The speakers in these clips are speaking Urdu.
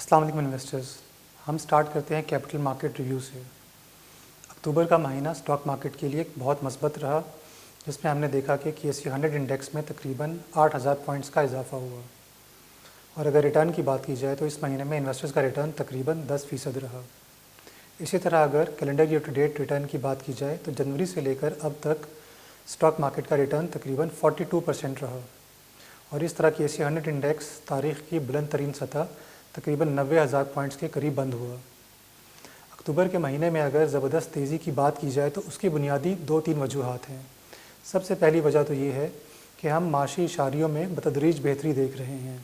السلام علیکم انویسٹرز. ہم سٹارٹ کرتے ہیں کیپٹل مارکیٹ ریویو سے. اکتوبر کا مہینہ سٹاک مارکیٹ کے لیے ایک بہت مثبت رہا، جس میں ہم نے دیکھا کہ KSE 100 انڈیکس میں تقریباً 8,000 پوائنٹس کا اضافہ ہوا، اور اگر ریٹرن کی بات کی جائے تو اس مہینے میں انویسٹرز کا ریٹرن تقریباً 10% رہا. اسی طرح اگر calendar year to date return کی بات کی جائے تو جنوری سے لے کر اب تک سٹاک مارکیٹ کا ریٹرن تقریباً 42% رہا، اور اس طرح KSE 100 انڈیکس تاریخ کی بلند ترین سطح تقریباً 90,000 پوائنٹس کے قریب بند ہوا. اکتوبر کے مہینے میں اگر زبردست تیزی کی بات کی جائے تو اس کی بنیادی 2-3 وجوہات ہیں. سب سے پہلی وجہ تو یہ ہے کہ ہم معاشی اشاریوں میں بتدریج بہتری دیکھ رہے ہیں.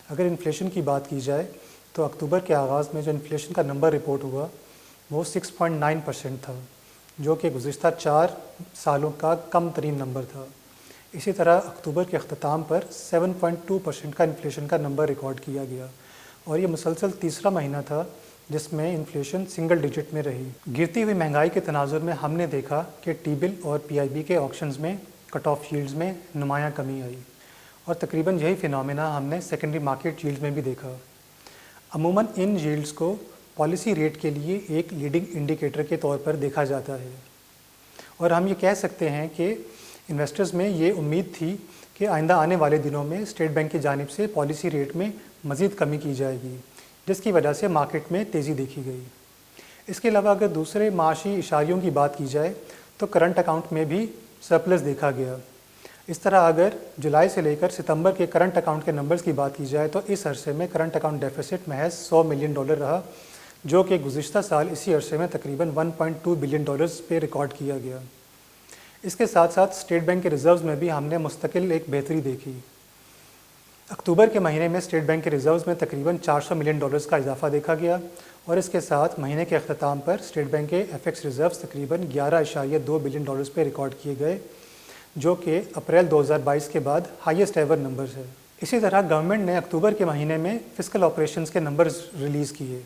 اگر انفلیشن کی بات کی جائے تو اکتوبر کے آغاز میں جو انفلیشن کا نمبر رپورٹ ہوا وہ 6.9% تھا، جو کہ گزشتہ 4 سالوں کا کم ترین نمبر تھا. اسی طرح اکتوبر کے اختتام پر 7.2% کا انفلیشن کا نمبر ریکارڈ کیا گیا، اور یہ مسلسل تیسرا مہینہ تھا جس میں انفلیشن سنگل ڈیجٹ میں رہی. گرتی ہوئی مہنگائی کے تناظر میں ہم نے دیکھا کہ ٹی بل اور PIB کے آکشنز میں کٹ آف ییلڈز میں نمایاں کمی آئی، اور تقریباً یہی فینومینا ہم نے سیکنڈری مارکیٹ ییلڈز میں بھی دیکھا. عموماً ان ییلڈز کو پالیسی ریٹ کے لیے ایک لیڈنگ انڈیکیٹر کے طور پر دیکھا جاتا ہے، اور ہم یہ کہہ سکتے ہیں کہ انویسٹرز میں یہ امید تھی کہ آئندہ آنے والے دنوں میں اسٹیٹ بینک کی جانب سے پالیسی ریٹ میں مزید کمی کی جائے گی، جس کی وجہ سے مارکیٹ میں تیزی دیکھی گئی. اس کے علاوہ اگر دوسرے معاشی اشاریوں کی بات کی جائے تو کرنٹ اکاؤنٹ میں بھی سرپلس دیکھا گیا. اس طرح اگر جولائی سے لے کر ستمبر کے کرنٹ اکاؤنٹ کے نمبرز کی بات کی جائے تو اس عرصے میں کرنٹ اکاؤنٹ ڈیفیسٹ محض $100 ملین رہا، جو کہ گزشتہ سال اسی عرصے میں تقریباً $1.2 بلین پہ ریکارڈ کیا گیا. اس کے ساتھ ساتھ اسٹیٹ بینک کے ریزروز میں بھی ہم نے مستقل ایک بہتری دیکھی. اکتوبر کے مہینے میں اسٹیٹ بینک کے ریزروز میں تقریباً $400 ملین کا اضافہ دیکھا گیا، اور اس کے ساتھ مہینے کے اختتام پر اسٹیٹ بینک کے FX ریزروز تقریباً $11.2 بلین پہ ریکارڈ کیے گئے، جو کہ اپریل 2022 کے بعد ہائیسٹ ایور نمبرز ہے. اسی طرح گورنمنٹ نے اکتوبر کے مہینے میں فسکل آپریشنز کے نمبرز ریلیز کیے.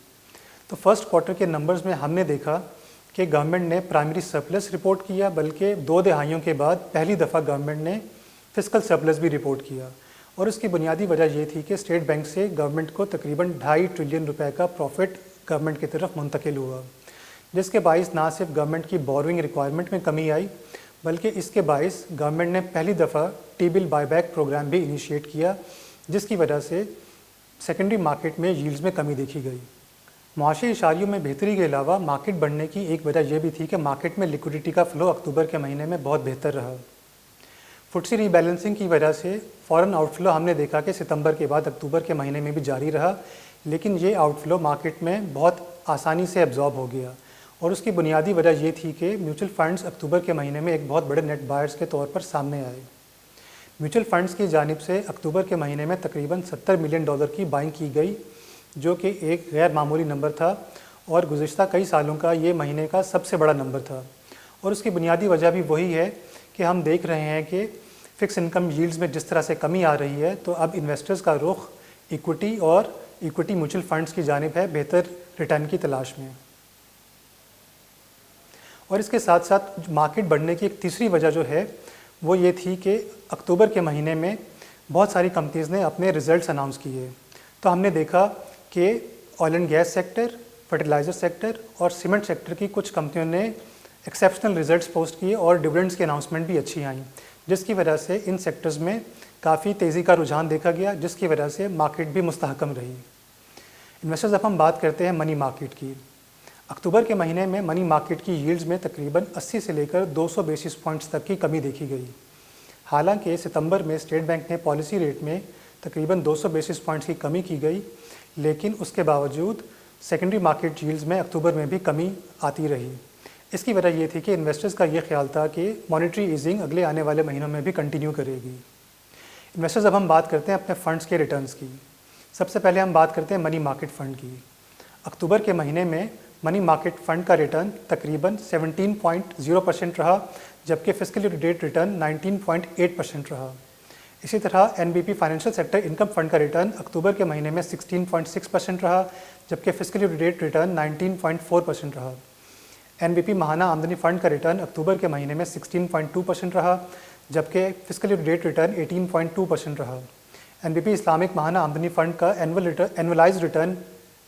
تو فرسٹ کوارٹر کے نمبرز میں ہم نے دیکھا کہ گورنمنٹ نے پرائمری سرپلس رپورٹ کیا، بلکہ 2 دہائیوں کے بعد پہلی دفعہ گورنمنٹ نے فسکل سرپلس بھی رپورٹ کیا، اور اس کی بنیادی وجہ یہ تھی کہ اسٹیٹ بینک سے گورنمنٹ کو تقریباً $2.5 ٹریلین کا پروفٹ گورنمنٹ کی طرف منتقل ہوا، جس کے باعث نہ صرف گورنمنٹ کی بورونگ ریکوائرمنٹ میں کمی آئی، بلکہ اس کے باعث گورنمنٹ نے پہلی دفعہ T bill by back programme بھی انیشیٹ کیا، جس کی وجہ سے سیکنڈری مارکیٹ میں ییلڈز میں کمی دیکھی گئی. معاشی اشاریوں میں بہتری کے علاوہ مارکیٹ بڑھنے کی ایک وجہ یہ بھی تھی کہ مارکیٹ میں لیکوڈیٹی کا فلو اکتوبر کے مہینے میں بہت بہتر رہا. FTSE ری بیلنسنگ کی وجہ سے فورن آؤٹ فلو ہم نے دیکھا کہ ستمبر کے بعد اکتوبر کے مہینے میں بھی جاری رہا، لیکن یہ آؤٹ فلو مارکیٹ میں بہت آسانی سے ایبزارب ہو گیا، اور اس کی بنیادی وجہ یہ تھی کہ میوچل فنڈز اکتوبر کے مہینے میں ایک بہت بڑے نیٹ بائرز کے طور پر سامنے آئے. میوچل فنڈز کی جانب سے اکتوبر کے مہینے میں تقریباً $70 ملین کی بائنگ کی گئی، جو کہ ایک غیر معمولی نمبر تھا، اور گزشتہ کئی سالوں کا یہ مہینے کا سب سے بڑا نمبر تھا. اور اس کی بنیادی وجہ بھی وہی ہے کہ ہم دیکھ رہے ہیں کہ فکس انکم ییلڈز میں جس طرح سے کمی آ رہی ہے، تو اب انویسٹرز کا رخ ایکوٹی اور ایکوٹی میوچل فنڈز کی جانب ہے بہتر ریٹرن کی تلاش میں. اور اس کے ساتھ ساتھ مارکیٹ بڑھنے کی ایک تیسری وجہ جو ہے وہ یہ تھی کہ اکتوبر کے مہینے میں بہت ساری کمپنیز نے اپنے ریزلٹس اناؤنس کیے. تو ہم نے دیکھا کہ oil and gas sector, fertilizer sector اور سیمنٹ سیکٹر کی کچھ کمپنیوں نے ایکسیپشنل ریزلٹس پوسٹ کیے، اور ڈویڈنڈس کی اناؤنسمنٹ بھی اچھی آئیں، جس کی وجہ سے ان سیکٹرز میں کافی تیزی کا رجحان دیکھا گیا، جس کی وجہ سے مارکیٹ بھی مستحکم رہی. انویسٹرز اب ہم بات کرتے ہیں منی مارکیٹ کی. اکتوبر کے مہینے میں منی مارکیٹ کی ییلڈز میں تقریباً 80 سے لے کر 200 بیسس پوائنٹس تک کی کمی دیکھی گئی. حالانکہ ستمبر میں اسٹیٹ بینک نے پالیسی ریٹ میں تقریباً 200 بیسس پوائنٹس کی کمی کی گئی، لیکن اس کے باوجود سیکنڈری مارکیٹ ییلڈز میں اکتوبر میں بھی کمی آتی رہی. اس کی وجہ یہ تھی کہ انویسٹرز کا یہ خیال تھا کہ مانیٹری ایزنگ اگلے آنے والے مہینوں میں بھی کنٹینیو کرے گی. انویسٹرز اب ہم بات کرتے ہیں اپنے فنڈز کے ریٹرنز کی. سب سے پہلے ہم بات کرتے ہیں منی مارکیٹ فنڈ کی. اکتوبر کے مہینے میں منی مارکیٹ فنڈ کا ریٹرن تقریباً 17.0% رہا، جبکہ fiscal year to date return 19.8% رہا. اسی طرح NBP financial sector income fund کا ریٹرن اکتوبر کے مہینے میں 16.6% رہا، جبکہ fiscal year to date return 19.4% رہا. NBP ماہانہ آمدنی فنڈ کا ریٹرن اکتوبر کے مہینے میں 16.2% رہا، جبکہ fiscal year to date return 18.2% رہا. NBP اسلامک ماہانہ آمدنی فنڈ کا اینولائز ریٹرن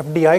FDI